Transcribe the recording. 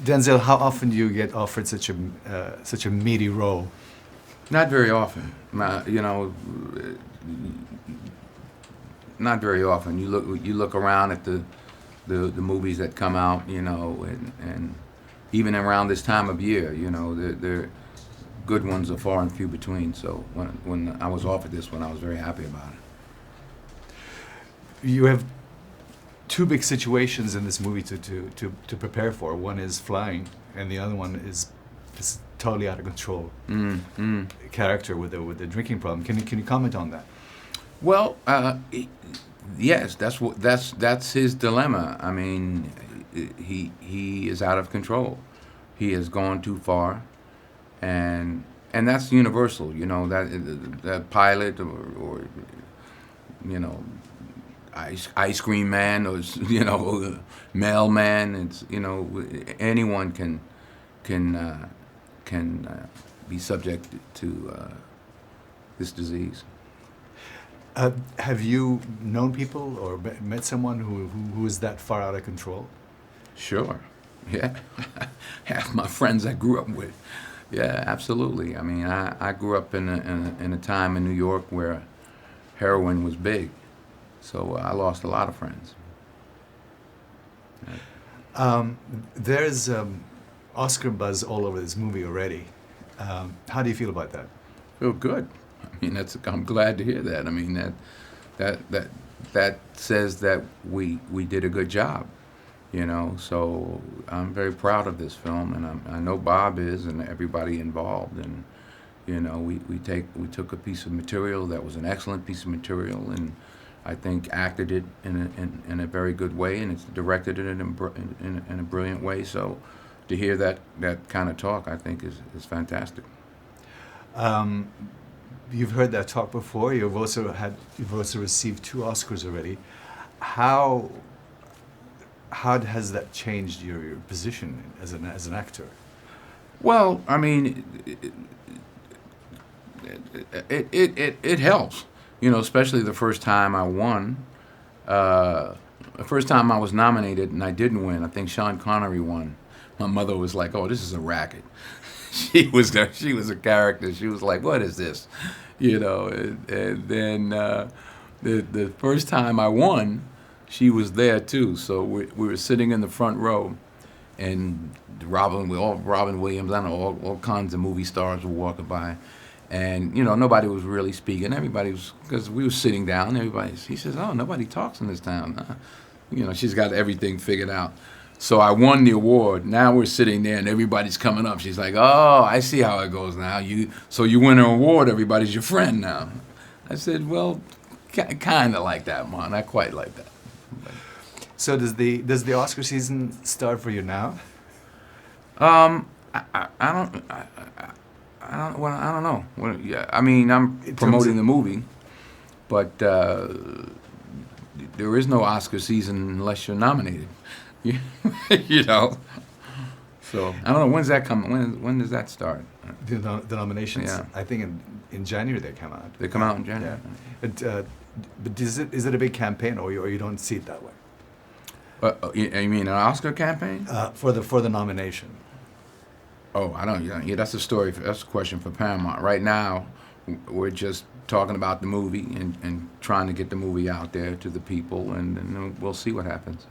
Denzel, how often do you get offered such a meaty role? Not very often. Not very often. You look around at the movies that come out, and even around this time of year, they're good ones are far and few between. So when I was offered this one, I was very happy about it. You have two big situations in this movie to prepare for. One is flying, and the other one is this totally out of control character with a drinking problem. Can you comment on that? Well, yes, that's his dilemma. I mean, he is out of control. He has gone too far, and that's universal. That pilot or ice cream man, or mailman. It's anyone can be subject to this disease. Have you known people or met someone who is that far out of control? Sure, yeah. Half my friends I grew up with. Yeah, absolutely. I mean, I grew up in a time in New York where heroin was big, so I lost a lot of friends. There's Oscar buzz all over this movie already. How do you feel about that? Feel good. I mean, I'm glad to hear that. I mean, that says that we did a good job, So I'm very proud of this film, and I know Bob is, and everybody involved. And we took a piece of material that was an excellent piece of material, and I think acted it in a very good way, and it's directed it in a brilliant way. So to hear that kind of talk, I think is fantastic. You've heard that talk before. You've also received 2 Oscars already. How has that changed your position as an actor? Well, I mean, it helps. Especially the first time I won. The first time I was nominated and I didn't win. I think Sean Connery won. My mother was like, "Oh, this is a racket." She was a character. She was like, "What is this?" And then the first time I won, she was there too. So we were sitting in the front row, and Robin Williams, I don't know, all kinds of movie stars were walking by, and nobody was really speaking. Everybody was, because we were sitting down. He says, "Oh, nobody talks in this town." She's got everything figured out. So I won the award. Now we're sitting there and everybody's coming up. She's like, "Oh, I see how it goes now. So you win an award, everybody's your friend now." I said, "Well, kind of like that, Mom. Not quite like that." So does the Oscar season start for you now? I don't know. Yeah, I mean, I'm promoting the movie, but there is no Oscar season unless you're nominated. So I don't know, when's that come? When does that start? The nominations. Yeah. I think in January they come out. They come out in January. Yeah. But is it a big campaign, or you don't see it that way? You mean an Oscar campaign? For the nomination. Oh, I don't. Yeah, that's a story. That's a question for Paramount. Right now, we're just talking about the movie and trying to get the movie out there to the people, and we'll see what happens.